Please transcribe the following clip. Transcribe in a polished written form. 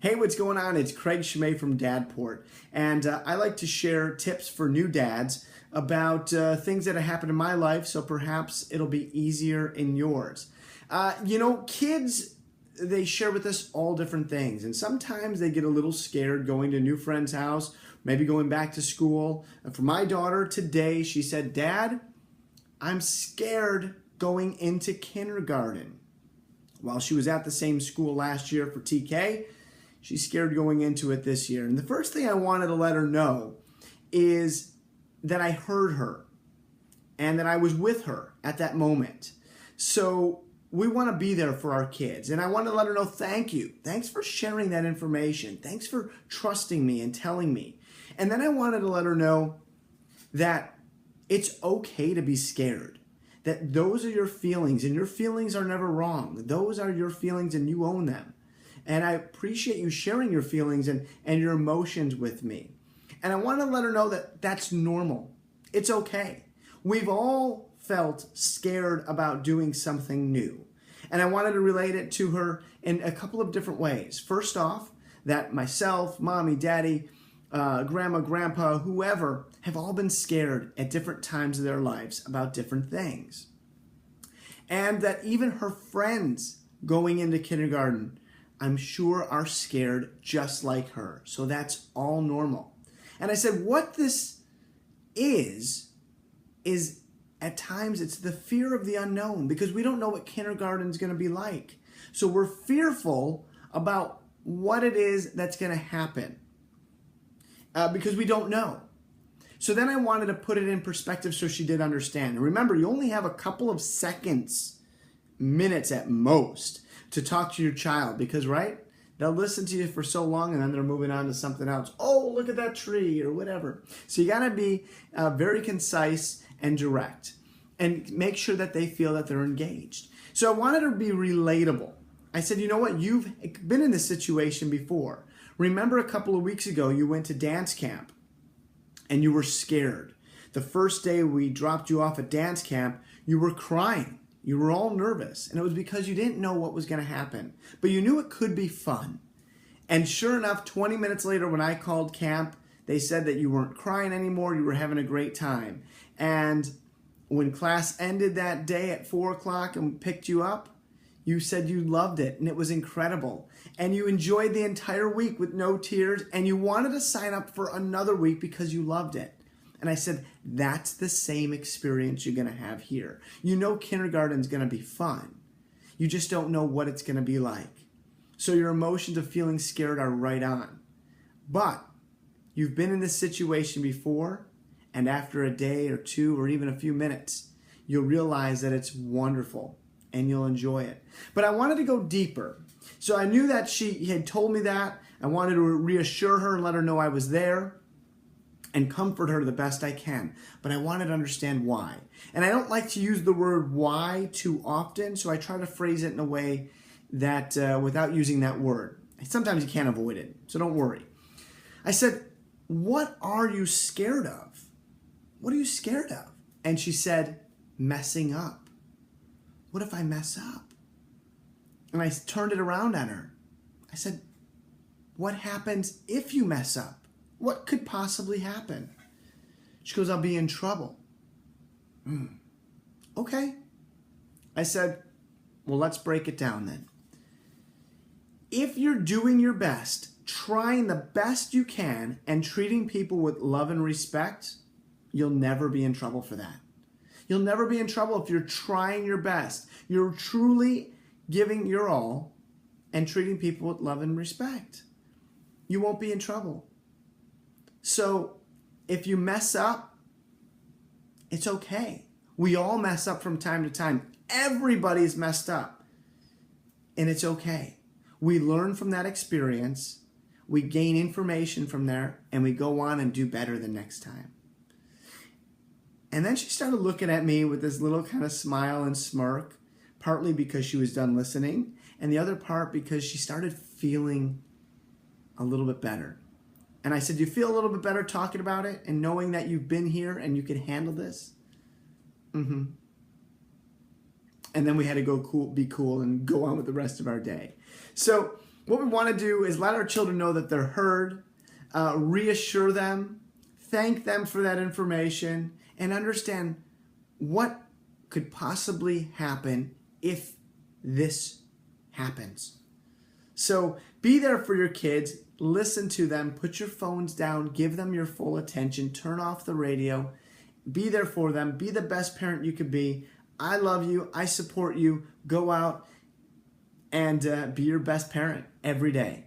Hey, what's going on? It's Craig Schmay from Dadport, and I like to share tips for new dads about things that have happened in my life, so perhaps it'll be easier in yours. Kids, they share with us all different things, and sometimes they get a little scared going to a new friend's house, maybe going back to school. And for my daughter today, she said, "Dad, I'm scared going into kindergarten." While she was at the same school last year for TK, she's scared going into it this year. And the first thing I wanted to let her know is that I heard her and that I was with her at that moment. So we want to be there for our kids. And I want to let her know, thank you. Thanks for sharing that information. Thanks for trusting me and telling me. And then I wanted to let her know that it's okay to be scared. That those are your feelings, and your feelings are never wrong. Those are your feelings and you own them. And I appreciate you sharing your feelings and your emotions with me. And I want to let her know that that's normal. It's okay. We've all felt scared about doing something new. And I wanted to relate it to her in a couple of different ways. First off, that myself, mommy, daddy, grandma, grandpa, whoever, have all been scared at different times of their lives about different things. And that even her friends going into kindergarten, I'm sure, are scared just like her. So that's all normal. And I said, what this is at times it's the fear of the unknown, because we don't know what kindergarten is going to be like. So we're fearful about what it is that's going to happen because we don't know. So then I wanted to put it in perspective so she did understand. And remember, you only have a couple of seconds, minutes at most, to talk to your child, because, right, they'll listen to you for so long and then they're moving on to something else. Oh, look at that tree or whatever. So you got to be very concise and direct and make sure that they feel that they're engaged. So I wanted her to be relatable. I said, you know what? You've been in this situation before. Remember a couple of weeks ago, you went to dance camp and you were scared. The first day we dropped you off at dance camp, you were crying. You were all nervous, and it was because you didn't know what was going to happen. But you knew it could be fun. And sure enough, 20 minutes later when I called camp, they said that you weren't crying anymore, you were having a great time. And when class ended that day at 4 o'clock and picked you up, you said you loved it, and it was incredible. And you enjoyed the entire week with no tears, and you wanted to sign up for another week because you loved it. And I said, that's the same experience you're going to have here. You know kindergarten's going to be fun. You just don't know what it's going to be like. So your emotions of feeling scared are right on. But you've been in this situation before, and after a day or two or even a few minutes, you'll realize that it's wonderful and you'll enjoy it. But I wanted to go deeper. So I knew that she had told me that. I wanted to reassure her and let her know I was there and comfort her the best I can. But I wanted to understand why. And I don't like to use the word why too often, so I try to phrase it in a way that without using that word. Sometimes you can't avoid it, so don't worry. I said, what are you scared of? What are you scared of? And she said, messing up. What if I mess up? And I turned it around on her. I said, what happens if you mess up? What could possibly happen? She goes, I'll be in trouble. Okay. I said, well, let's break it down then. If you're doing your best, trying the best you can, and treating people with love and respect, you'll never be in trouble for that. You'll never be in trouble if you're trying your best. You're truly giving your all and treating people with love and respect. You won't be in trouble. So if you mess up, it's okay. We all mess up from time to time. Everybody's messed up. And it's okay. We learn from that experience. We gain information from there. And we go on and do better the next time. And then she started looking at me with this little kind of smile and smirk. Partly because she was done listening. And the other part because she started feeling a little bit better. And I said, do you feel a little bit better talking about it and knowing that you've been here and you can handle this? And then we had to go be cool and go on with the rest of our day. So What we want to do is let our children know that they're heard, reassure them, thank them for that information, and understand what could possibly happen if this happens. So be there for your kids, listen to them, put your phones down, give them your full attention, turn off the radio, be there for them, be the best parent you could be. I love you, I support you. Go out and be your best parent every day.